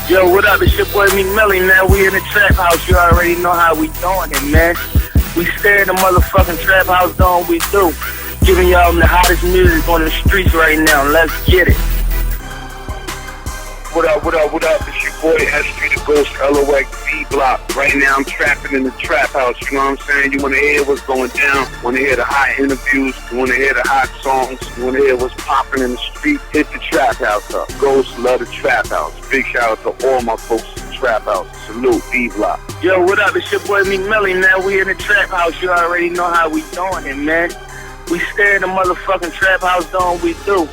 Yo, what up? It's your boy Meek Melly, man. We in the trap house. You already know how we doing it, man. We stay in the motherfucking trap house doing what we do. Giving y'all the hottest music on the streets right now. Let's get it. What up, what up, what up? It's your boy S3 the Ghost, LOX B Block. Right now I'm trapping in the trap house, you know what I'm saying? You want to hear what's going down, you want to hear the hot interviews, you want to hear the hot songs, you want to hear what's popping in the street, hit the trap house up. Ghost love the trap house. Big shout out to all my folks in the trap house. Salute, B Block. Yo, what up? It's your boy Meek Melly, man. We in the trap house. You already know how we doing it, man. We stay in the motherfucking trap house doing what we do.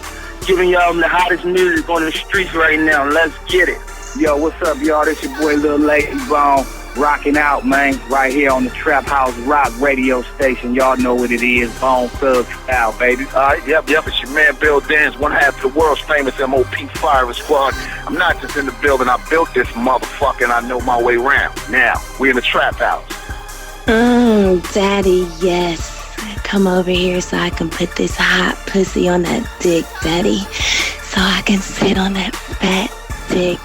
Giving y'all the hottest music on the streets right now. Let's get it. Yo, what's up, y'all? This your boy Lil Lady Bone, rocking out, man, right here on the Trap House Rock radio station. Y'all know what it is, Bone Thug style, baby. Yep, it's your man Bill Dance, one half of the world's famous MOP Fire Squad. I'm not just in the building, I built this motherfucker and I know my way around. Now, we in the trap house. Daddy, yes. Come over here so I can put this hot pussy on that dick, daddy. So I can sit on that fat dick.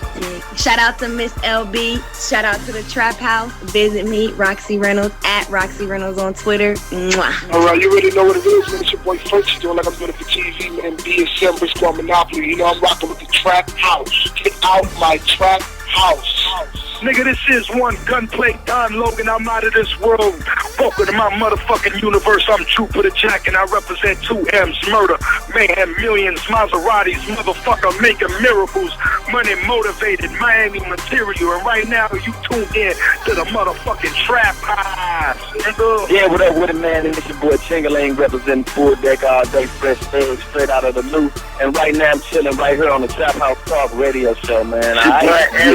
Shout out to Miss LB. Shout out to the Trap House. Visit me, Roxy Reynolds, at Roxy Reynolds on Twitter. Mwah. Alright, you already know what it is, man. It's your boy Fergie doing like I'm doing it for TV, man. BSM, Brick Squad Monopoly. You know I'm rocking with the Trap House. Get out my Trap House. Nigga, this is one gunplay Don Logan. I'm out of this world. Welcome to my motherfucking universe. I'm Jupiter Jack and I represent 2M's murder, mayhem, millions, Maseratis, motherfucker making miracles, money motivated, Miami material. And right now you tuned in to the motherfucking Trap House, nigga. Yeah, what up with it, man? It's your boy Chingaling representing Full Deck All Day Fresh Things straight out of the loop. And right now I'm chilling right here on the Trap House Talk radio show, man.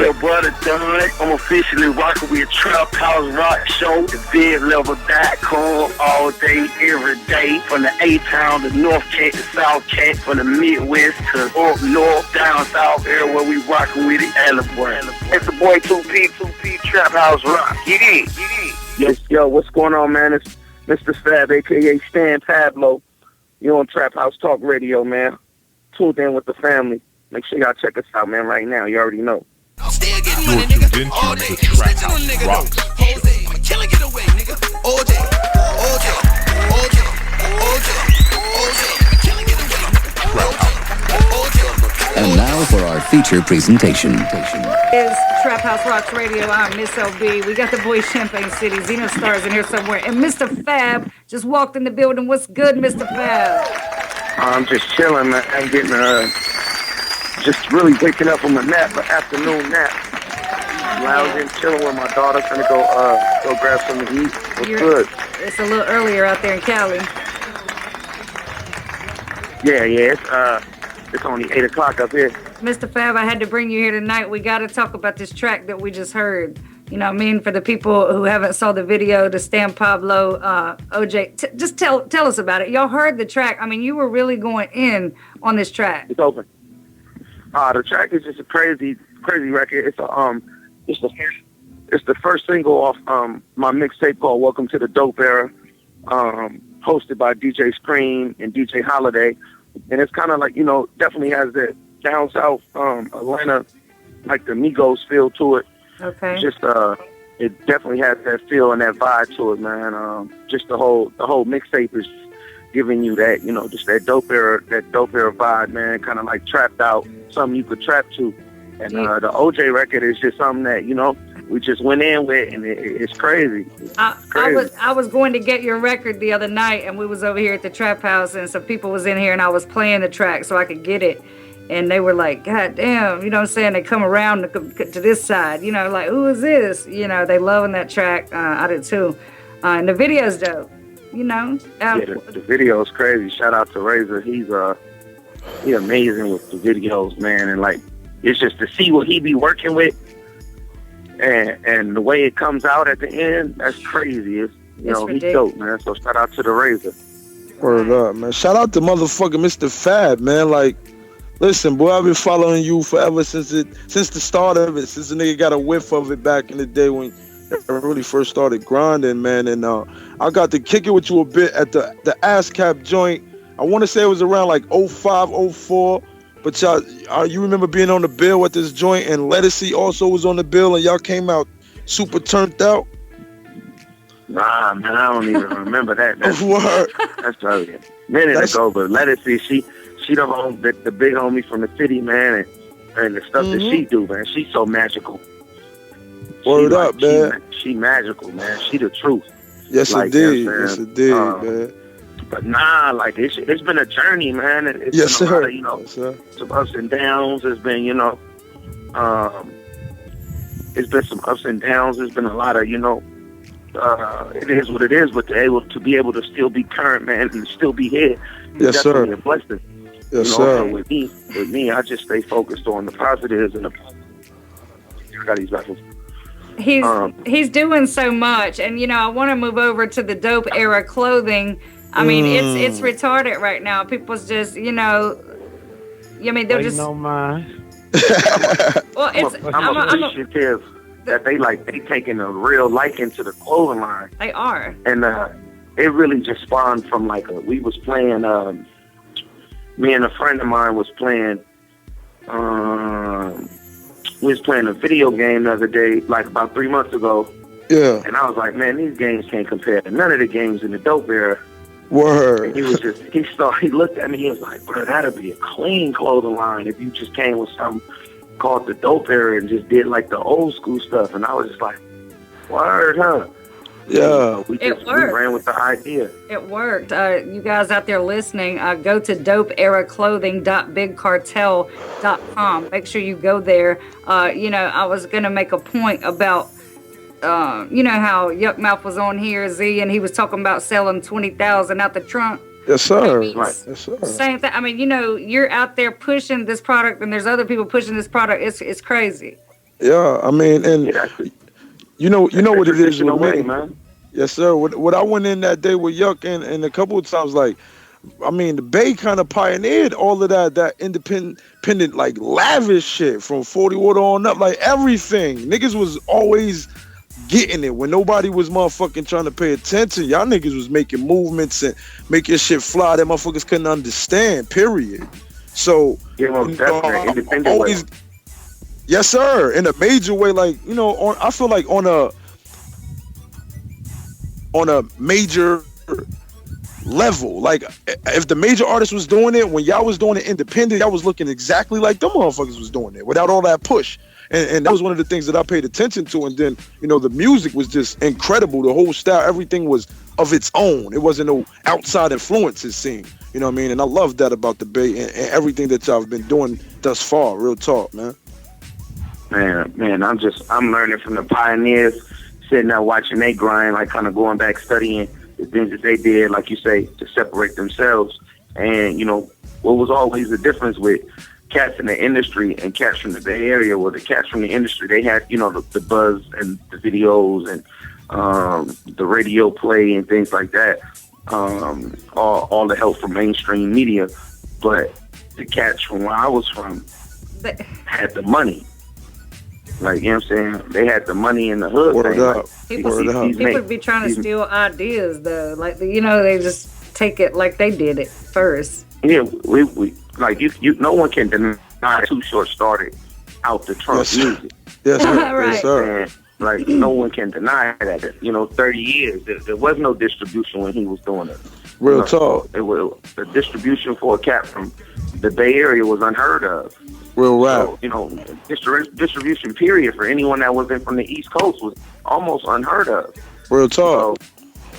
Your brother done. I'm officially rocking with Trap House Rock Show, the VidLevel.com, all day, every day, from the A-Town to North Cat to South Cat, from the Midwest to up north, down south, everywhere we rocking with it, Alabama. It's the boy 2P Trap House Rock. Get in. Yes, yo, what's going on, man? It's Mistah Fab, a.k.a. Stan Pablo. You're on Trap House Talk Radio, man. Tuned in with the family. Make sure y'all check us out, man, right now. You already know. Still getting money, nigga. All day. Snitching on nigga, though. Jose. I'm a killer getaway, nigga. All day. All day. All day. All day. All day. I'm a killer getaway, nigga. All day. And now for our feature presentation. It's Trap House Rocks Radio. I'm Miss LB. We got the boy Champagne City. Xeno Star's in here somewhere. And Mistah Fab just walked in the building. What's good, Mistah Fab? I'm just chilling, man. I'm getting, just really waking up from a nap, an afternoon nap. I was in chilling with my daughter, gonna go grab something to eat. What's good? It's a little earlier out there in Cali. Yeah, it's only 8 o'clock up here. Mistah Fab, I had to bring you here tonight. We got to talk about this track that we just heard. You know what I mean? For the people who haven't saw the video, the Stan Pablo, OJ, just tell us about it. Y'all heard the track. I mean, you were really going in on this track. It's open. The track is just a crazy record. It's the first single off my mixtape called Welcome to the Dope Era, hosted by DJ Scream and DJ Holiday. And it's kind of like, you know, definitely has that down south Atlanta, like the Migos feel to it. Okay. Just it definitely has that feel and that vibe to it, man. Just the whole mixtape is giving you that, you know, just that dope era vibe, man. Kind of like trapped out, something you could trap to. And the OJ record is just something that, you know, we just went in with, and it's crazy. I was going to get your record the other night, and we was over here at the Trap House, and some people was in here, and I was playing the track so I could get it. And they were like, God damn, you know what I'm saying? They come around to this side, you know, like, who is this? You know, they loving that track. I did too. And the video's dope, you know? The video is crazy. Shout out to Razor. He's amazing with the videos, man. And like, it's just to see what he be working with and the way it comes out at the end, that's crazy. He's dope, man. So shout out to the Razor. Word up, man. Shout out to motherfucking Mistah Fab, man. Like, listen, boy, I've been following you forever since the start of it, since the nigga got a whiff of it back in the day when I really first started grinding, man. And I got to kick it with you a bit at the ASCAP joint. I want to say it was around like 05, 04. But y'all, you remember being on the bill at this joint, and Lettucey also was on the bill, and y'all came out super turned out? Nah, man, I don't even remember that. That's a minute ago. But Lettucey, she the big homie from the city, man, and the stuff that she do, man, she's so magical. Word up, man. She magical, man. She the truth. Yes, like, indeed. Yes, indeed, man. But nah, like it's been a journey, man. It's yes, been a sir. lot of, Yes, sir. Some ups and downs. It's been, it's been some ups and downs. There's been a lot of, it is what it is. But to be able to still be current, man, and still be here, yes, definitely sir. a blessing. Yes, sir. So with me, I just stay focused on the positives and the. I got these battles. He's doing so much, and I want to move over to the dope era clothing. I mean, it's retarded right now. People's just, they're just. No mind. Well, I'm appreciative that they taking a real liking to the clothing line. They are, and it really just spawned from we was playing. Me and a friend of mine was playing. We was playing a video game the other day, about 3 months ago. Yeah. And I was like, man, these games can't compare to none of the games in the dope era. Word. And he looked at me, he was like, bro, that'd be a clean clothing line if you just came with something called the dope era and just did the old school stuff. And I was just like, word, huh? Yeah. We ran with the idea. It worked. You guys out there listening, go to dopeeraclothing.bigcartel.com. Make sure you go there. I was going to make a point about, how Yuck Mouth was on here, Z, and he was talking about selling 20,000 out the trunk. Yes, sir. Right. Yes, sir. Same thing. I mean, you're out there pushing this product, and there's other people pushing this product. It's crazy. Yeah, I mean, and... You know what it is with me, man. Yes, sir. What I went in that day with Yuck and a couple of times, the Bay kind of pioneered all of that independent, lavish shit from 40 Water on up, everything. Niggas was always getting it when nobody was motherfucking trying to pay attention. Y'all niggas was making movements and making shit fly that motherfuckers couldn't understand, period. So, independent always... Yes, sir. In a major way, I feel like on a major level, if the major artist was doing it when y'all was doing it independent, y'all was looking exactly like them motherfuckers was doing it without all that push. And that was one of the things that I paid attention to. And then, the music was just incredible. The whole style, everything was of its own. It wasn't no outside influences seen. You know what I mean? And I love that about the Bay and everything that y'all have been doing thus far. Real talk, man. Man, I'm learning from the pioneers, sitting there watching they grind, kind of going back studying the things that they did, like you say, to separate themselves. And, what was always the difference with cats in the industry and cats from the Bay Area, well, the cats from the industry, they had, the buzz and the videos and the radio play and things like that, all the help from mainstream media. But the cats from where I was from had the money. You know what I'm saying? They had the money in the hood. People be trying to steal ideas, though. They just take it like they did it first. Yeah, we no one can deny Too Short started out the trunk music. Yes, sir. Right. Yes, sir. And, no one can deny that. 30 years, there was no distribution when he was doing it. Real talk. The distribution for a cat from the Bay Area was unheard of. Real rap. So, distribution period for anyone that wasn't from the East Coast was almost unheard of. Real talk.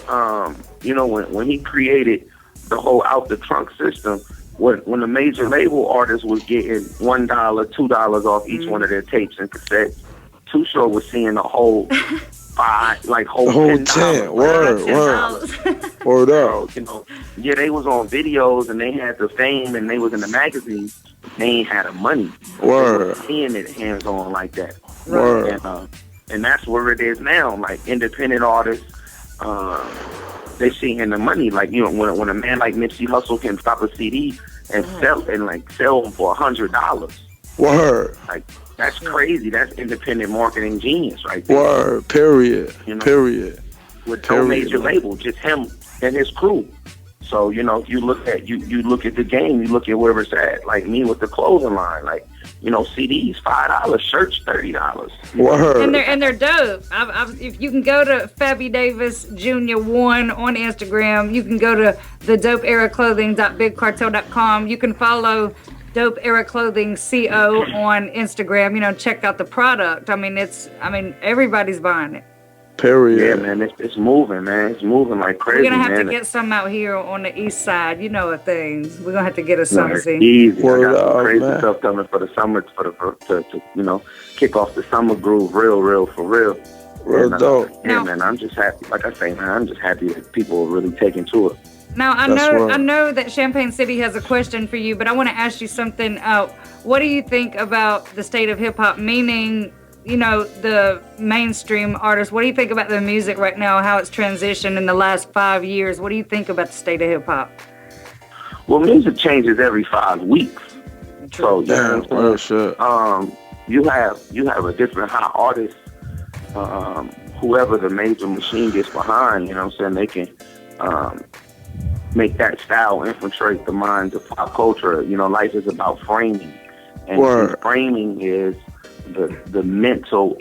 So, when he created the whole out the trunk system, when the major label artists was getting $1, $2 off each one of their tapes and cassettes, Too Short was seeing the whole whole 10. Word up. So, they was on videos and they had the fame and they was in the magazines. They ain't had the money. Word. Seeing it hands on like that. Word. And that's where it is now. Independent artists, they seeing the money. When a man like Nipsey Hussle can stop a CD and sell them for $100. Word. That's crazy. That's independent marketing genius right there. Word. Period. Period. With no major label, just him and his crew. So, you know, you look at the game, you look at where it's at. Like me with the clothing line, like, you know, CDs $5, shirts $30. Word. And they're dope. If you can go to F.A.B Davis Jr. 1 on Instagram, you can go to thedopeeraclothing.bigcartel.com. You can follow Dope Era Clothing CO on Instagram. You know, check out the product. I mean, everybody's buying it. Period. Yeah, man, it's moving, man. It's moving like crazy. We're gonna have man. to get some out here on the east side. You know of things. We're gonna have to get us some. See, easy. Word I got some up, crazy man. stuff coming for the summer, to you know, kick off the summer groove, real for real. Real And, dope. Yeah, Now- man, I'm just happy. Like I say, man, I'm just happy that people are really taking to it. now I That's know right. I know that Champaign City has a question for you, but I want to ask you something. What do you think about the state of hip hop? Meaning, you know, the mainstream artists. What do you think about the music right now? How it's transitioned in the last 5 years? What do you think about the state of hip hop? Well, music changes every 5 weeks. So, you know Damn, what I'm real saying? shit. You have a different hot artist, whoever the major machine gets behind, you know what I'm saying? They can make that style infiltrate the minds of pop culture. You know, life is about framing. And Word. framing is the mental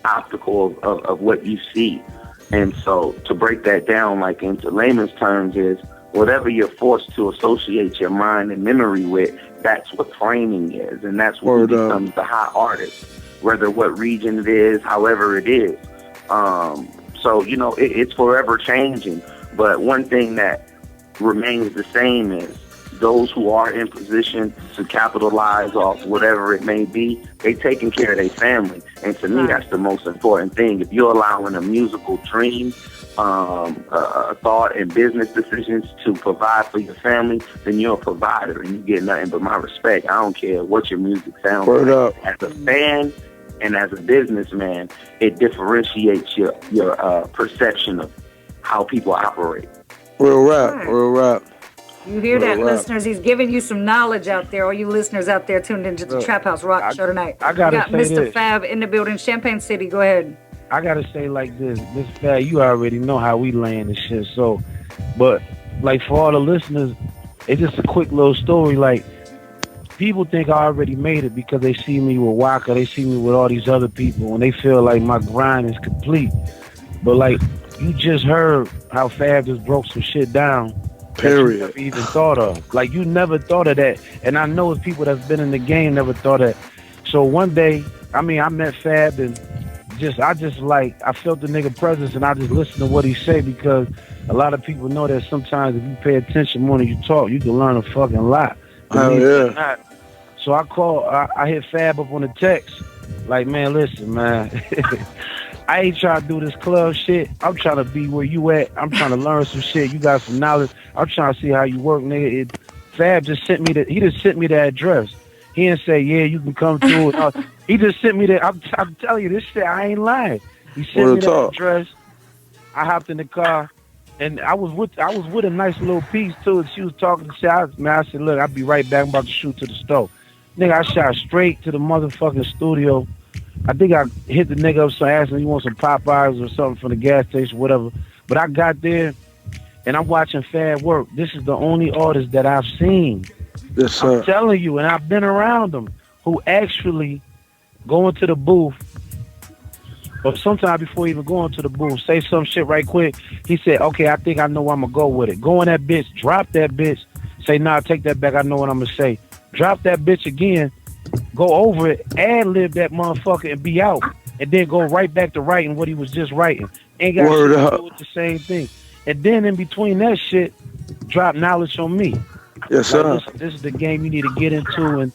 obstacle of what you see. And so to break that down, like into layman's terms, is whatever you're forced to associate your mind and memory with, that's what framing is. And that's what Word up. becomes the hot artist, whether what region it is, however it is. So, you know, it's forever changing. But one thing that remains the same is those who are in position to capitalize off whatever it may be, they taking care of their family. And to me, that's the most important thing. If you're allowing a musical dream, a thought and business decisions to provide for your family, then you're a provider and you get nothing but my respect. I don't care what your music sounds Word like. up. As a fan and as a businessman, it differentiates your perception of how people operate. Real rap. You hear that, Real rap. listeners? He's giving you some knowledge out there. All you listeners out there tuned into the Look, Trap House Rock Show tonight. I gotta We got say Mr. this. Fab in the building, Champaign City. Go ahead. I gotta say like this, Mr. Fab, you already know how we land and shit. So, but like for all the listeners, it's just a quick little story. Like people think I already made it because they see me with Waka, they see me with all these other people, and they feel like my grind is complete. But like you just heard how Fab just broke some shit down. That you Period. never even thought of. Like you never thought of that. And I know it's people that's been in the game never thought of that. So one day, I met Fab and I felt the nigga presence and I just listened to what he say because a lot of people know that sometimes if you pay attention more than you talk, you can learn a fucking lot. Hell Believe it or yeah. not. So I hit Fab up on the text. Like, man, listen, man. I ain't trying to do this club shit. I'm trying to be where you at. I'm trying to learn some shit. You got some knowledge. I'm trying to see how you work, nigga. Fab just sent me the address. He didn't say, yeah, you can come through. He just sent me that. I'm telling you, this shit, I ain't lying. He sent Real me talk. that address. I hopped in the car, and I was with a nice little piece too. And she was talking shit. I said, look, I'll be right back. I'm about to shoot to the stove. Nigga, I shot straight to the motherfucking studio. I think I hit the nigga up, so I asked him, you want some Popeyes or something from the gas station, whatever. But I got there, and I'm watching Fab work. This is the only artist that I've seen. Yes, sir. I'm telling you, and I've been around them, who actually go into the booth, or sometime before even going to the booth, say some shit right quick. He said, okay, I think I know I'm going to go with it. Go in that bitch, drop that bitch, say, nah, take that back, I know what I'm going to say. Drop that bitch again, go over it, ad-lib that motherfucker and be out. And then go right back to writing what he was just writing. Ain't got Word shit to up. do with the same thing. And then in between that shit, drop knowledge on me. Yes, sir. Like, this is the game you need to get into. And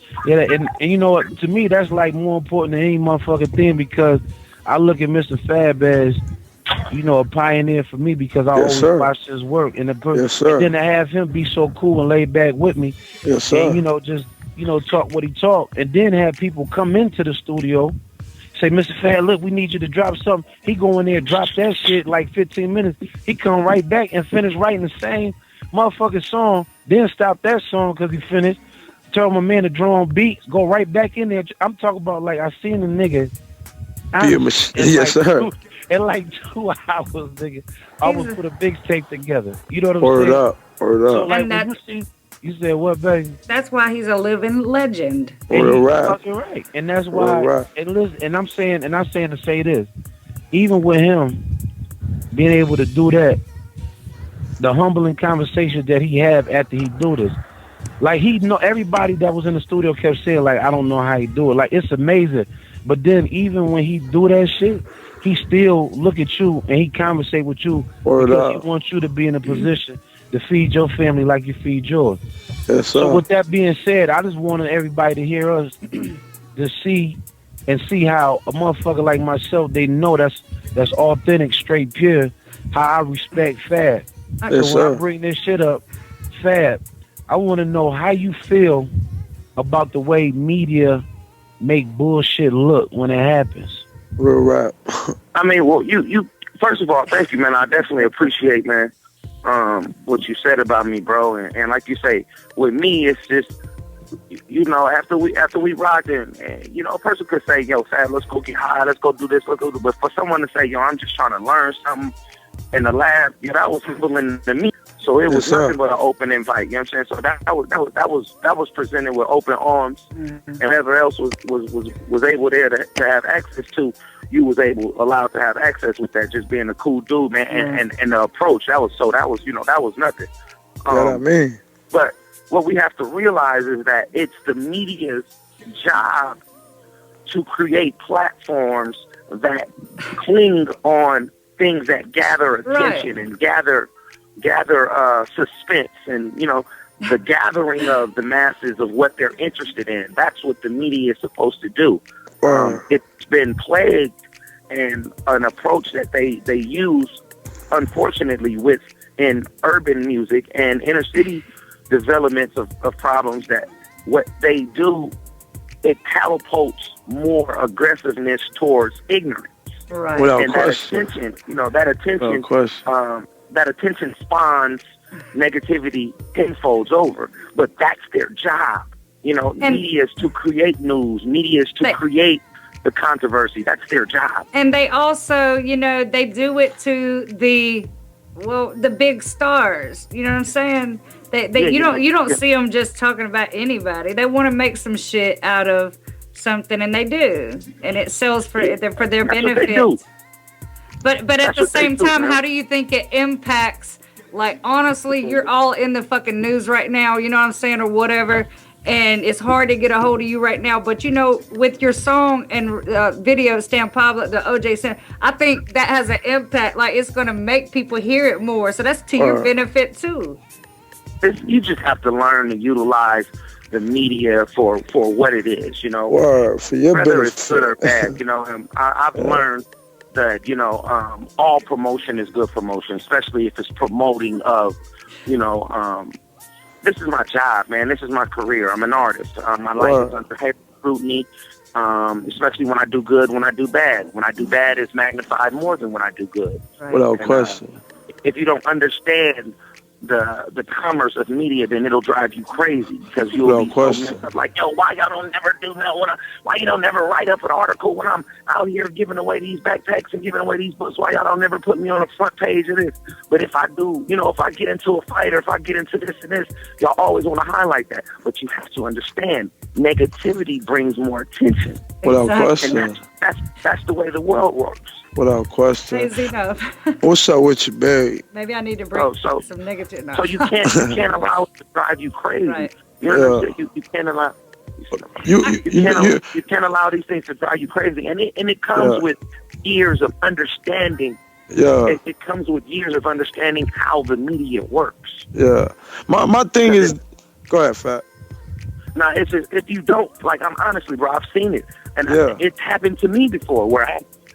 you know what? To me, that's like more important than any motherfucking thing because I look at Mr. Fab as, you know, a pioneer for me because I always watched his work. And, Yes, sir. and then to have him be so cool and laid back with me. Yes, sir. And, you know, just, you know, talk what he talk. And then have people come into the studio, say, Mr. Fab, look, we need you to drop something. He go in there, drop that shit like 15 minutes. He come right back and finish writing the same motherfucking song, then stop that song because he finished. Tell my man to draw on beats, go right back in there. I'm talking about like I seen a nigga. Be a machine. Yes, sir. in like 2 hours, nigga. I almost put a mixtape together. You know what I'm Word saying? up. Word up. So like when you see, you said what, baby? That's why he's a living legend. Word He's rap. fucking right, and that's why. Right. And listen, and I'm saying to say this, even with him being able to do that, the humbling conversations that he had after he do this, like he know everybody that was in the studio kept saying like I don't know how he do it. Like it's amazing, but then even when he do that shit, he still look at you and he conversate with you because he wants you to be in a position to feed your family like you feed yours. Yes, sir. So with that being said, I just wanted everybody to hear us to see how a motherfucker like myself, they know that's authentic, straight, pure, how I respect Fab. Yes, So when I bring this shit up, Fab, I want to know how you feel about the way media make bullshit look when it happens. Real rap. I mean, well, you first of all, thank you, man. I definitely appreciate, man, what you said about me, bro. And like you say, with me, it's just, you know, after we rocked, and you know, a person could say, yo, Fab, let's go get high, let's go do this, let's go do. But for someone to say, yo, I'm just trying to learn something in the lab, yeah, that was humbling to me. So it was nothing but an open invite. You know what I'm saying? So that was presented with open arms, and whoever else was able there to have access to, you was allowed to have access with that. Just being a cool dude, man, and the approach that was nothing. I mean, but what we have to realize is that it's the media's job to create platforms that cling on things that gather attention and gather suspense, and you know, the gathering of the masses of what they're interested in. That's what the media is supposed to do. It's been plagued, and an approach that they use, unfortunately, in urban music and inner city developments of problems, that what they do, it catapults more aggressiveness towards ignorance. Right. Without and question. That attention spawns negativity tenfolds over. But that's their job. You know, media is to create news. Media is to create the controversy. That's their job. And they also, you know, they do it to the big stars. You know what I'm saying? You don't see them just talking about anybody. They want to make some shit out of something, and they do, and it sells for their benefit. But at the same time, how do you think it impacts? Like, honestly, you're all in the fucking news right now, you know what I'm saying, or whatever, and it's hard to get a hold of you right now. But, you know, with your song and video, Stan Pablo, the OJ Center, I think that has an impact. Like, it's going to make people hear it more. So that's to your benefit, too. You just have to learn to utilize the media for what it is, you know. For your whether benefit. It's good or bad, you know. I've learned that, you know, all promotion is good promotion, especially if it's promoting of, you know, this is my job, man. This is my career. I'm an artist. My life is under heavy scrutiny, especially when I do good, when I do bad. When I do bad, it's magnified more than when I do good. Right. Without question. If you don't understand the commerce of media, then it'll drive you crazy, because you'll be so messed up. Like, yo, why y'all don't never do that? Why you don't never write up an article when I'm out here giving away these backpacks and giving away these books? Why y'all don't never put me on the front page of this? But if I do, you know, if I get into a fight or if I get into this and this, y'all always want to highlight that. But you have to understand, negativity brings more attention. Without question. And that's the way the world works. Without question. Crazy enough. What's up with you, babe? Maybe I need to bring some negative. No. So you can't allow it to drive you crazy. Right. You know, you can't allow. You can't allow these things to drive you crazy, and it comes with years of understanding. Yeah, it comes with years of understanding how the media works. Yeah, my thing is, go ahead, Fat. Now, it's just, if you don't, like, I'm honestly, bro, I've seen it, and it's happened to me before, where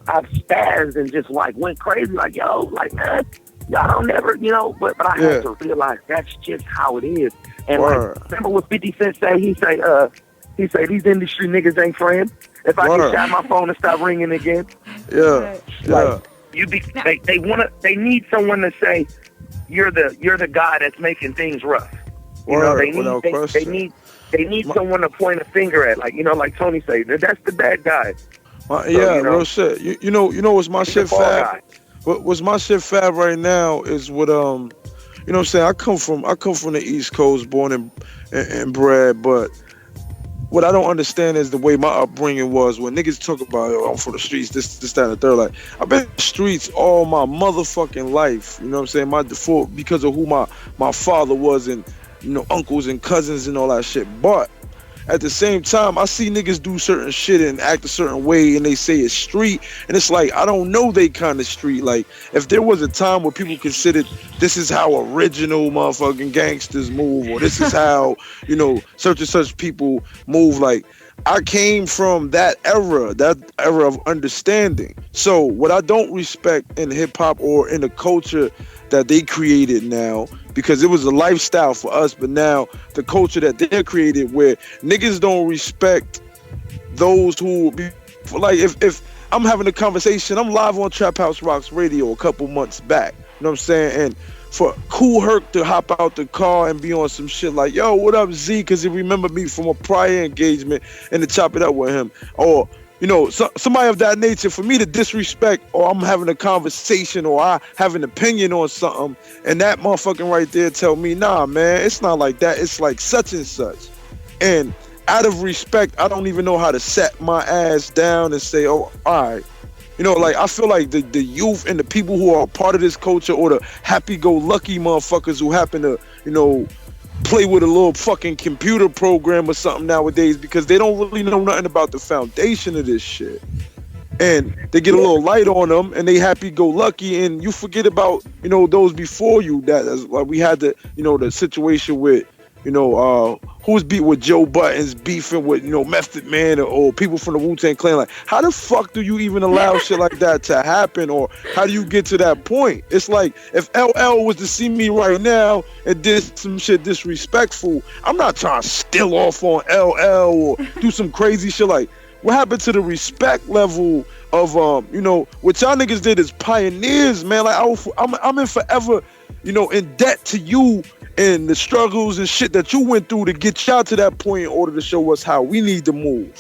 I've spazzed and just like went crazy, like, yo, like, man, y'all don't never, you know, but I have to realize that's just how it is. And like, remember what 50 Cent say? He say these industry niggas ain't friends. If I get shot, my phone and stop ringing again. They need someone to say you're the guy that's making things rough. You know, they need someone to point a finger at, like, you know, like Tony say, that's the bad guy. Yeah, you know, real shit. You know what's my he's a shit, fall Fab? guy. What's my shit, Fab, right now is what you know what I'm saying? I come from the East Coast, born and bred, but what I don't understand is the way my upbringing was. When niggas talk about, oh, I'm from the streets, this, that, and the third. Like, I've been in the streets all my motherfucking life. You know what I'm saying? My default, because of who my father was, and uncles and cousins and all that shit. But at the same time, I see niggas do certain shit and act a certain way, and they say it's street, and it's like, I don't know they kind of street. Like, if there was a time where people considered this is how original motherfucking gangsters move, or this is how, such and such people move, like, I came from that era of understanding. So what I don't respect in hip hop or in the culture that they created now, because it was a lifestyle for us, but now the culture that they're created where niggas don't respect those who be like, if I'm having a conversation, I'm live on Trap House Rocks Radio a couple months back, you know what I'm saying? And for Kool Herc to hop out the car and be on some shit like, yo, what up, Z? Because he remembered me from a prior engagement, and to chop it up with him. Or, somebody of that nature, for me to disrespect, or I'm having a conversation, or I have an opinion on something, and that motherfucking right there tell me, nah, man, it's not like that. It's like such and such. And out of respect, I don't even know how to set my ass down and say, oh, all right. Like, I feel like the youth and the people who are a part of this culture, or the happy-go-lucky motherfuckers who happen to, play with a little fucking computer program or something nowadays, because they don't really know nothing about the foundation of this shit. And they get a little light on them, and they happy-go-lucky, and you forget about, those before you. That's like we had the situation with, who's beat with Joe Buttons beefing with, Method Man, or people from the Wu-Tang Clan. Like, how the fuck do you even allow shit like that to happen? Or how do you get to that point? It's like, if LL was to see me right now and did some shit disrespectful, I'm not trying to steal off on LL or do some crazy shit. Like, what happened to the respect level of, what y'all niggas did as pioneers, man? Like, I'm in forever, in debt to you and the struggles and shit that you went through to get y'all to that point in order to show us how we need to move.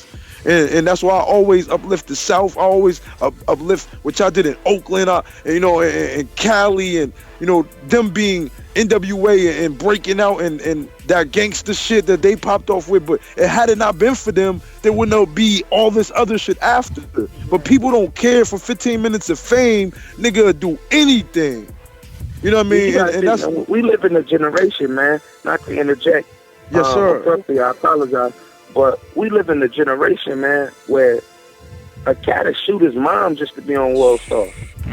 And that's why I always uplift the South. I always uplift what y'all did in Oakland, and Cali, and, them being NWA and breaking out and that gangster shit that they popped off with. But had it not been for them, there would not be all this other shit after. But people don't care. For 15 minutes of fame, nigga do anything. You know what I mean? And that's, we live in a generation, man. Not to interject. Yes, sir. Firstly, I apologize, but we live in a generation, man, where a cat will shoot his mom just to be on World Star.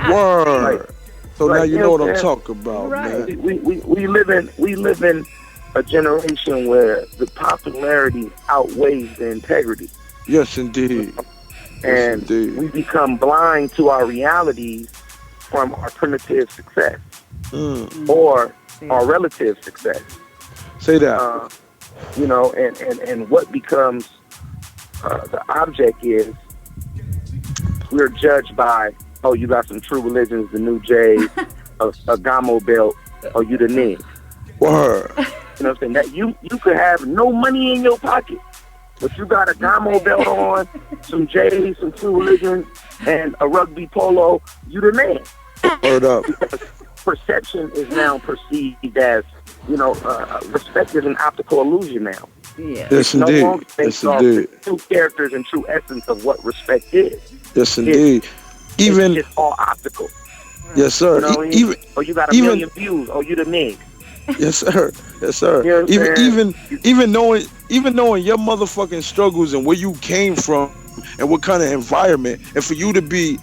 Word. So now you know what I'm talking about, right. man. We live in a generation where the popularity outweighs the integrity. Yes, indeed. And we become blind to our realities from our primitive success. Or our relative success. Say that. And what becomes the object is we're judged by, oh, you got some True Religions, the New Jays, a Gamo belt, or you the nigga. Word. You know what I'm saying? That you could have no money in your pocket, but you got a Gamo belt on, some Jays, some True Religions, and a rugby polo, you the man. Word up. Because perception is now perceived as, respect is an optical illusion now. Yeah. Yes, no indeed. longer based off the true characters and true essence of what respect is. Yes, indeed. It's just all optical. Yes, sir. You got a million views. Oh, you the nigga. Yes, sir. Yes, sir. You know even knowing your motherfucking struggles and where you came from and what kind of environment, and for you to be,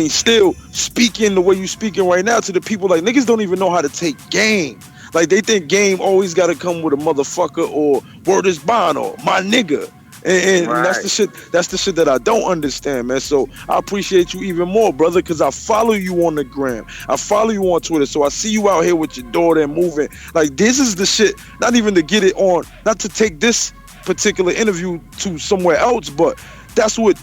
still speaking the way you speaking right now to the people, like, niggas don't even know how to take game. Like, they think game always got to come with a motherfucker or word is bond or my nigga. And that's the shit that I don't understand, man. So I appreciate you even more, brother, because I follow you on the gram. I follow you on Twitter. So I see you out here with your daughter and moving. Like, this is the shit, not even to get it on, not to take this particular interview to somewhere else, but that's what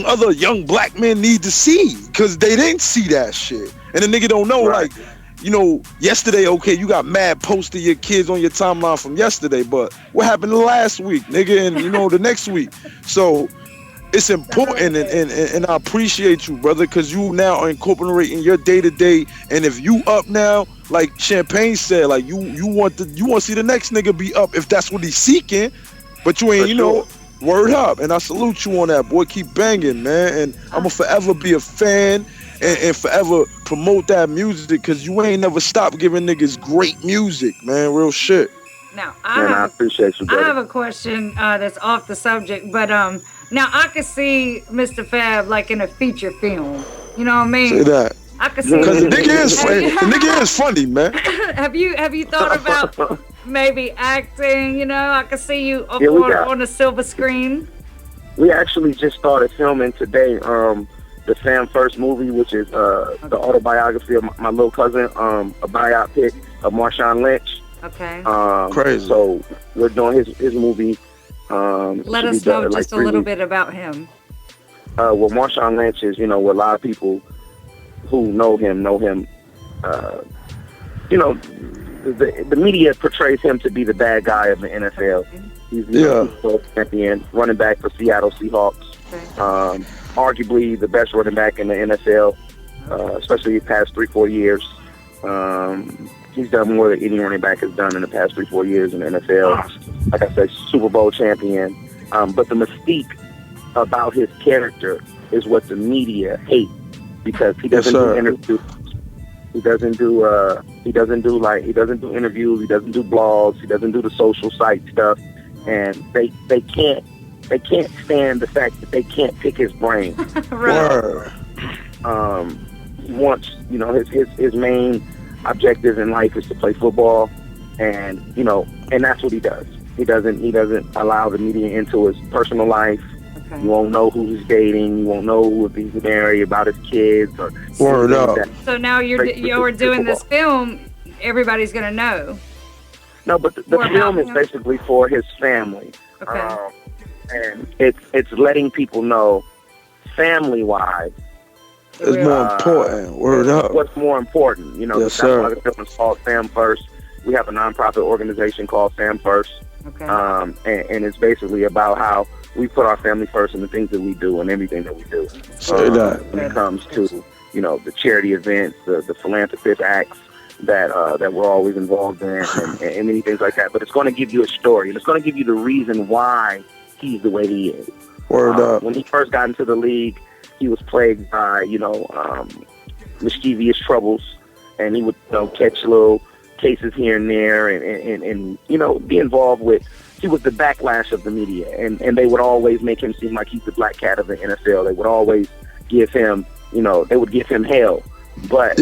other young black men need to see, because they didn't see that shit. And the nigga don't know, like, yesterday, okay, you got mad posts of your kids on your timeline from yesterday, but what happened last week, nigga, and the next week? So it's important, and I appreciate you, brother, because you now are incorporating your day to day. And if you up now, like Champagne said, like you want to see the next nigga be up if that's what he's seeking, but you ain't, word up. And I salute you on that, boy. Keep banging, man. And I'ma forever be a fan and forever promote that music because you ain't never stopped giving niggas great music, man. Real shit. Now I appreciate you, brother. I have a question that's off the subject, but now I could see Mr. Fab like in a feature film. You know what I mean? Say that. I could see because the nigga is funny, man. Have you thought about maybe acting? You know, I could see you on a silver screen. We actually just started filming today. The Sam First movie, which is the autobiography of my little cousin, a biopic of Marshawn Lynch. Okay. Crazy. So we're doing his movie. Let us know just a little bit about him. Well, Marshawn Lynch is, what a lot of people who know him. The media portrays him to be the bad guy of the NFL. He's the Super Bowl champion, running back for Seattle Seahawks. Okay. Arguably the best running back in the NFL, especially the past 3-4 years. He's done more than any running back has done in the past 3-4 years in the NFL. Like I said, Super Bowl champion. But the mystique about his character is what the media hate because he doesn't do interviews. He doesn't do interviews. He doesn't do blogs. He doesn't do the social site stuff. And they can't stand the fact that they can't pick his brain. Right. He wants, his main objective in life is to play football, and that's what he does. He doesn't allow the media into his personal life. Okay. You won't know who he's dating. You won't know if he's married, about his kids, or word up. So now you're doing this film. Everybody's gonna know. No, but the film is basically for his family. Okay. And it's letting people know, family-wise, it's more important. Word up. What's more important? Yes, sir. That's why the film is called Sam First. We have a nonprofit organization called Sam First. Okay. And it's basically about how we put our family first in the things that we do and everything that we do. When it comes to, the charity events, the philanthropist acts that we're always involved in and many things like that. But it's going to give you a story, and it's going to give you the reason why he's the way he is. Word up. When he first got into the league, he was plagued by, mischievous troubles, and he would, catch little cases here and there and be involved with, he was the backlash of the media, and they would always make him seem like he's the black cat of the NFL. They would always give him, they would give him hell. But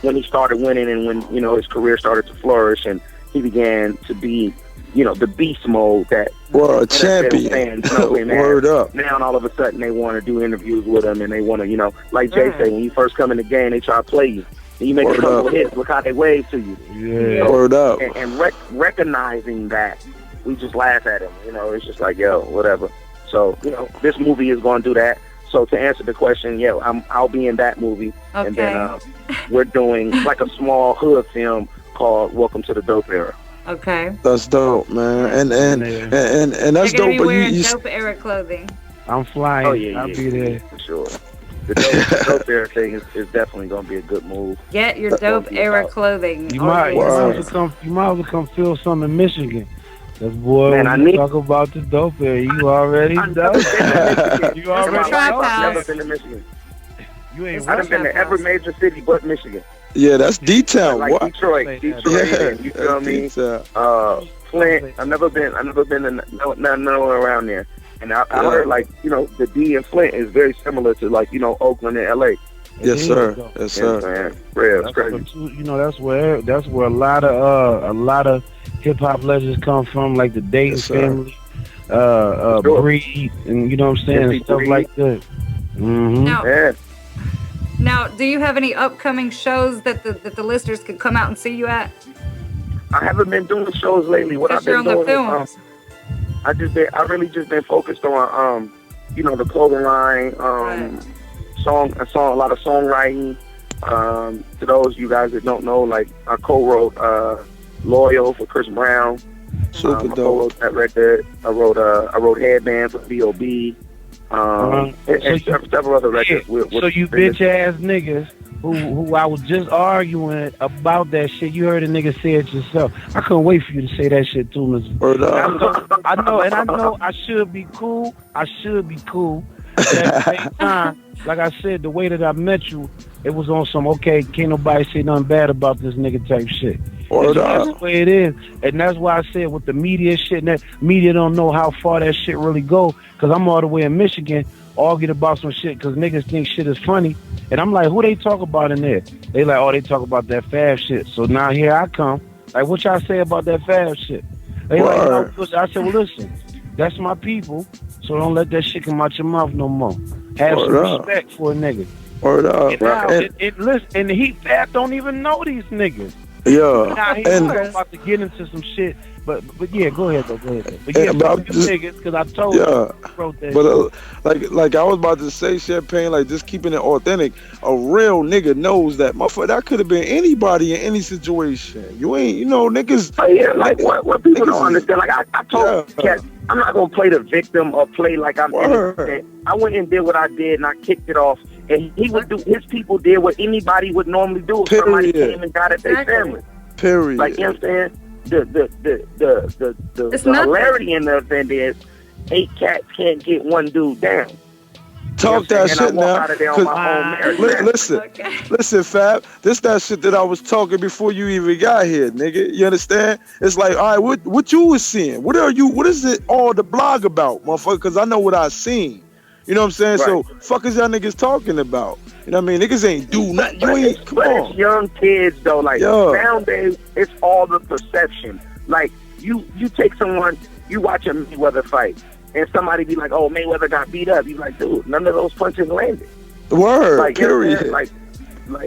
when he started winning and when, his career started to flourish and he began to be, the beast mode that a champion. Fans Word up. Now all of a sudden they want to do interviews with him and they want to, like Jay said, when you first come in the game, they try to play you. And you make a couple of hits, look how they wave to you. Yeah. Word up. And recognizing that, we just laugh at him. It's just like, whatever. So, this movie is going to do that. So to answer the question, I'll be in that movie. Okay. And then we're doing like a small hood film called Welcome to the Dope Era. Okay. That's dope, man. And that's dope. But you dope era clothing. I'm flying. Oh yeah, I'll be there for sure. The dope era thing is definitely gonna be a good move. Get your dope era clothing. You might come feel something in Michigan. That's boy. Man, when you talk about the dope era, you already know. You already know. I've never been to Michigan. You ain't. I haven't been to every major city but Michigan. Yeah, that's D-Town. Like Detroit. You feel me? Flint. I've never been to nowhere around there. And I heard the D in Flint is very similar to Oakland and LA. Yes, sir. Yes, sir. Real, it's crazy. That's where a lot of hip hop legends come from, like the Dayton family, Breed, and you know what I'm saying, stuff like that. Mm-hmm. Now, do you have any upcoming shows that the listeners could come out and see you at? I haven't been doing shows lately. What I've been doing is, I really just been focused on the clothing line, a lot of songwriting. To those of you guys that don't know, like I co-wrote "Loyal" for Chris Brown. Super dope. I wrote Headband for B.O.B. and several other records. So you bitch ass niggas who I was just arguing about that shit. You heard a nigga say it yourself. I couldn't wait for you to say that shit too, Mr. I know I should be cool. But at the same time, like I said, the way that I met you, it was on some, okay, can't nobody say nothing bad about this nigga type shit. So that's the way it is. And that's why I said with the media shit, and that media don't know how far that shit really go. Because I'm all the way in Michigan arguing about some shit because niggas think shit is funny. And I'm like, who they talk about in there? They like, oh, they talk about that F.A.B. shit. So now here I come. Like, what y'all say about that F.A.B. shit? They like, no, I said, well, listen, that's my people. So don't let that shit come out your mouth no more. Have some respect for a nigga. Word up. And listen, and the F.A.B. don't even know these niggas. Yeah. Now, I'm about to get into some shit. But yeah, go ahead though. But yeah, niggas, because I told you I wrote that. But like I was about to say, Champagne, like just keeping it authentic. A real nigga knows that, motherfucker. That could have been anybody in any situation. You ain't, niggas. Oh, yeah, like what people don't understand. Like I told Cat, I'm not gonna play the victim or play like I'm innocent. I went and did what I did, and I kicked it off. And he would do. His people did what anybody would normally do if somebody came and got at their family. Period. Like, you know what I'm saying? The hilarity in the event is 8 cats can't get one dude down. Talk that shit now. Listen, Fab. This that shit that I was talking before you even got here, nigga. You understand? It's like, all right, what you was seeing? What is it all the blog about, motherfucker? Because I know what I seen. You know what I'm saying? Right. So, fuck is y'all niggas talking about? You know what I mean? Niggas ain't do nothing. You ain't, come on. It's young kids, though. Like, nowadays, it's all the perception. Like, you take someone, you watch a Mayweather fight, and somebody be like, oh, Mayweather got beat up. You like, dude, none of those punches landed. Word, like, period. Like,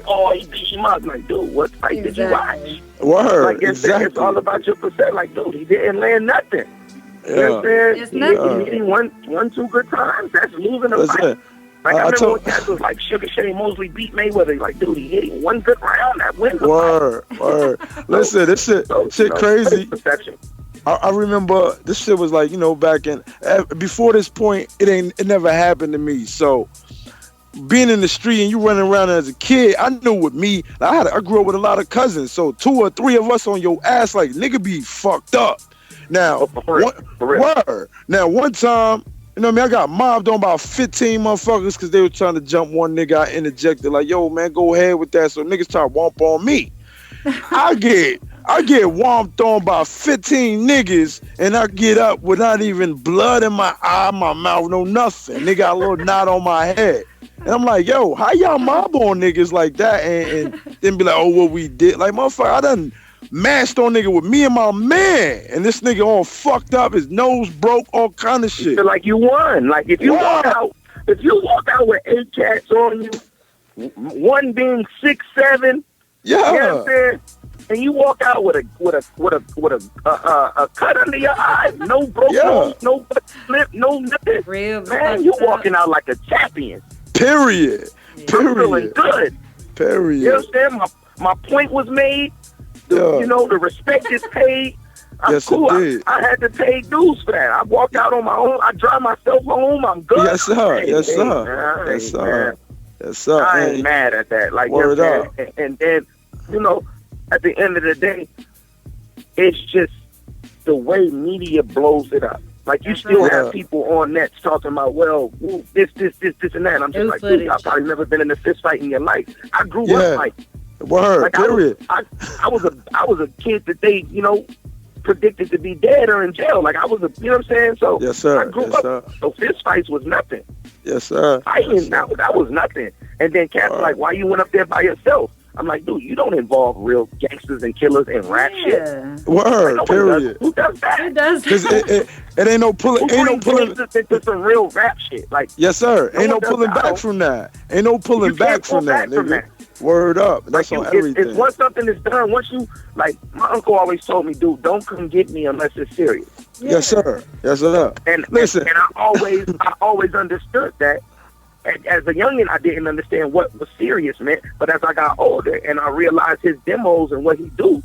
oh, he beat him up. Like, dude, what fight did you watch? Word, like, it's all about your perception. Like, dude, he didn't land nothing. You know what I'm saying? Hitting one, 2 good times, that's losing a fight. Like, I remember when cats was like, Sugar Shane Mosley beat Mayweather. He's like, dude, he hit him one good round, that wins the fight. Word. Listen, this shit crazy. I remember this shit was like, back in, before this point, it never happened to me. So, being in the street and you running around as a kid, I knew with me, I grew up with a lot of cousins. So 2 or 3 of us on your ass, like, nigga be fucked up. Now, one time, I got mobbed on about 15 motherfuckers because they were trying to jump one nigga. I interjected like, yo, man, go ahead with that. So niggas try to womp on me. I get womped on by 15 niggas, and I get up without even blood in my eye, my mouth, no nothing. Nigga got a little knot on my head. And I'm like, yo, how y'all mob on niggas like that and then be like, oh, what we did? Like, motherfucker, I done mashed on nigga with me and my man, and this nigga all fucked up, his nose broke, all kind of shit. You feel like you won. Like if you walk out with 8 cats on you, one being 6'7", you know what I'm saying? And you walk out with a cut under your eye, no broke nose, no slip, no nothing. Real man, you walking out like a champion. Period. I'm feeling good. Period. You understand? My point was made. The respect is paid. I'm cool. I had to pay dues for that. I walked out on my own. I drive myself home. I'm good. Yes, sir. Yes, sir. I ain't mad at that. Like, word up. And then, at the end of the day, it's just the way media blows it up. Like, you still have people on nets talking about, well, this, and that. And I'm just like, dude, y'all probably never been in a fist fight in your life. I grew up like, word, like period. I was a kid that they, predicted to be dead or in jail. Like I was you know what I'm saying? So yes, sir. I grew up. So fist fights was nothing. Yes, sir. Fighting, that was nothing. And then Cat's like, why you went up there by yourself? I'm like, dude, you don't involve real gangsters and killers and rap shit. Word, like, period. Who does that? Who does that? Because it ain't no pulling. Ain't no pulling into some real rap shit. Like, yes, sir. Ain't no pulling back from that. Ain't no pulling back from that, nigga. Word up. That's on everything. It's once something is done, once you, like, my uncle always told me, dude, don't come get me unless it's serious. Yeah. Yes, sir. Yes, sir. And listen, and I always understood that. As a youngin', I didn't understand what was serious meant, but as I got older and I realized his demos and what he do,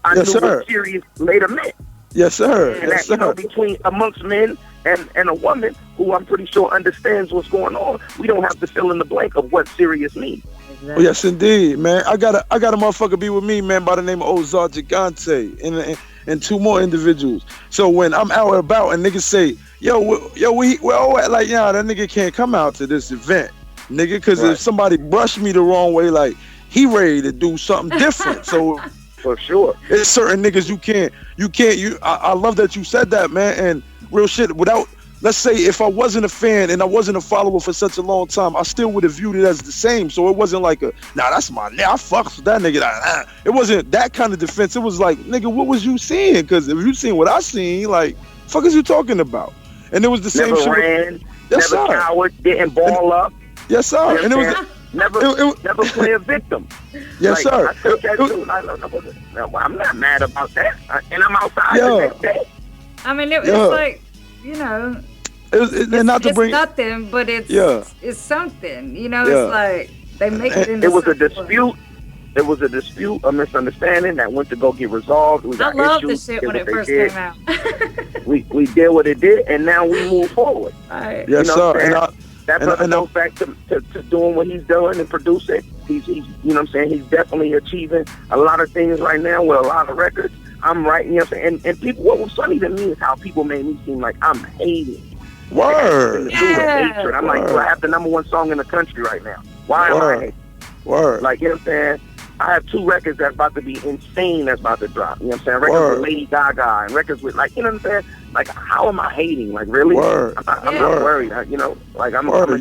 I knew what serious later meant. Yes, sir. And Yes, that, you know, sir. between amongst men and a woman who I'm pretty sure understands what's going on, we don't have to fill in the blank of what serious means. Oh, yes, indeed, man. I got a motherfucker be with me, man, by the name of Ozar Gigante and two more individuals. So when I'm out and about and niggas say, we're all at, like, that nigga can't come out to this event, nigga, because if somebody brushed me the wrong way, like, he ready to do something different. So for sure, it's certain niggas I love that you said that, man, and real shit, without, let's say if I wasn't a fan and I wasn't a follower for such a long time, I still would have viewed it as the same. So it wasn't like that's my nigga, I fucks with that nigga. It wasn't that kind of defense. It was like, nigga, what was you seeing? Because if you seen what I seen, like, fuck is you talking about? And it was the same shit. Never ran, yes, never sir. Cowered, didn't ball up. Yes, sir. You know, and it was never play a victim. Yes, like, sir. I took that dude. I'm not mad about that. And I'm outside the next day. I mean, it's like, you know, it's nothing, but it's something. You know, it's like they make it into It was something. a dispute. It was a dispute, a misunderstanding that went to go get resolved. We got I love issues, this shit when it first did. came out. we did what it did, and now we move forward. Right. Yes, sir. That brother goes back to doing what he's doing and producing. He's you know what I'm saying? He's definitely achieving a lot of things right now with a lot of records. I'm right, you know what I'm saying? And people, what was funny to me is how people made me seem like I'm hating. Word. Hatred. I'm like, I have the #1 song in the country right now. Why am I hating? Word. Like, you know what I'm saying? I have 2 records that's about to be insane that's about to drop. You know what I'm saying? Records with Lady Gaga and records with, like, you know what I'm saying? Like, how am I hating? Like, really? I'm not worried. You know, like, I'm a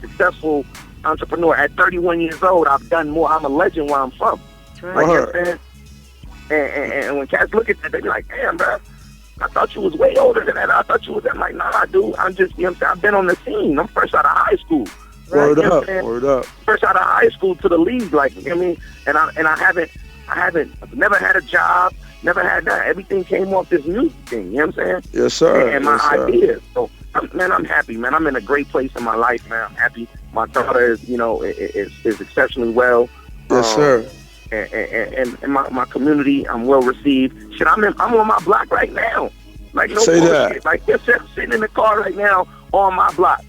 successful entrepreneur. At 31 years old, I've done more. I'm a legend where I'm from. Right. Like, you know what I'm saying? And when cats look at that, they be like, damn, bro, I thought you was way older than that. I thought you was that. I'm like, nah, dude. I'm just, you know what I'm saying? I've been on the scene. I'm fresh out of high school. Right? Word up. First out of high school to the league, like, you know what I mean? And I've never had a job, never had that. Everything came off this music thing, you know what I'm saying? Yes, sir. And my ideas. So, I'm happy, man. I'm in a great place in my life, man. I'm happy. My daughter is, you know, is exceptionally well. Yes, sir. And my community, I'm well received. Shit, I'm on my block right now. Like, no Say bullshit. that. Like, they're sitting in the car right now on my block.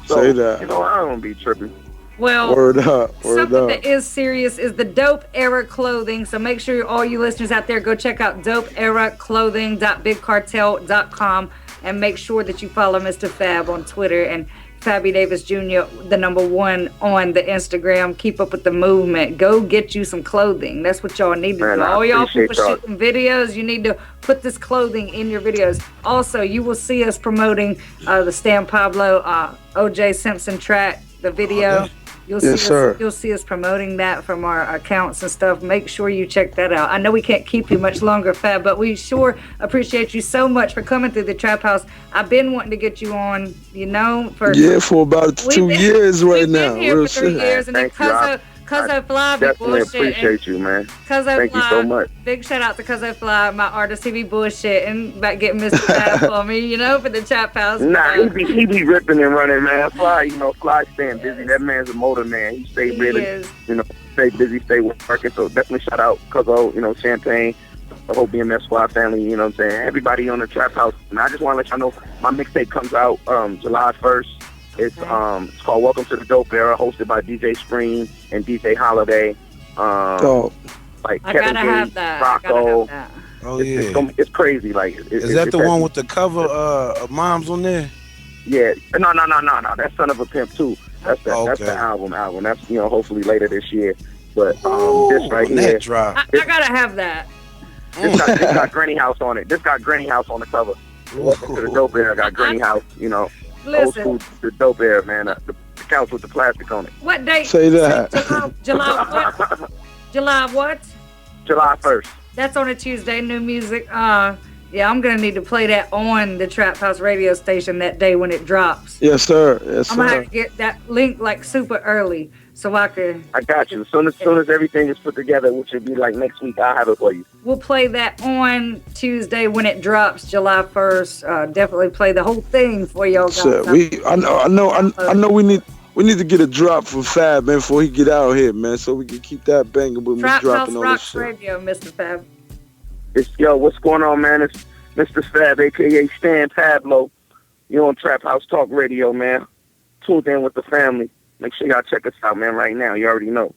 So, say that. You know, I don't be tripping. Well, word up. Something that is serious is the Dope Era clothing. So make sure all you listeners out there go check out dopeeraclothing.bigcartel.com and make sure that you follow Mr. Fab on Twitter and Fabby Davis Jr., the #1 on the Instagram. Keep up with the movement. Go get you some clothing. That's what y'all need to do. All y'all people shooting videos, you need to put this clothing in your videos. Also, you will see us promoting the Stan Pablo, O.J. Simpson track, the video. You'll see us promoting that from our accounts and stuff. Make sure you check that out. I know we can't keep you much longer, Fab, but we sure appreciate you so much for coming through the Trap House. I've been wanting to get you on, you know, for about 2 years right now. We've been here for 3 years, and Cuzzo Fly be definitely bullshit. Appreciate you, man. Thank you so much. Big shout out to Cuzzo Fly, my artist. He be bullshitting about getting Mr. Fab for me, you know, for the Trap House. Nah, he be ripping and running, man. Fly, you know, Fly staying busy. That man's a motor man. He stay really, you know, stay busy, stay working. So definitely shout out Cuzzo, you know, Champagne, the whole BMS Squad family, you know what I'm saying? Everybody on the Trap House. And I just want to let y'all know my mixtape comes out July 1st. It's called Welcome to the Dope Era, hosted by DJ Scream and DJ Holiday. Like I Kevin gotta Gates, have that. Rocco. Oh yeah, it's crazy. Like, is that the one with the cover of Moms on there? Yeah, no. That's Son of a Pimp too. That's the album. That's, you know, hopefully later this year. But this right here, I gotta have that. This got Granny House on it. This got Granny House on the cover. Welcome to the Dope Era. Got Granny House. You know. Listen. Old school, the Dope Era, man. The couch with the plastic on it. What date? Say that. July what? July what? July 1st. That's on a Tuesday. New music. Yeah, I'm gonna need to play that on the Trap House radio station that day when it drops. Yes, sir. I'm gonna have to get that link like super early so I could. I got you. As soon as everything is put together, which should be like next week, I'll have it for you. We'll play that on Tuesday when it drops, July 1st. Definitely play the whole thing for y'all guys. So I know we need to get a drop for Fab, man, before he get out here, man, so we can keep that banging with me Trap dropping House all Rocks this shit. Radio, Mr. Fab. Yo, what's going on, man? It's Mr. Fab, a.k.a. Stan Pablo. You're on Trap House Talk Radio, man. Tuned in with the family. Make sure y'all check us out, man, right now. You already know.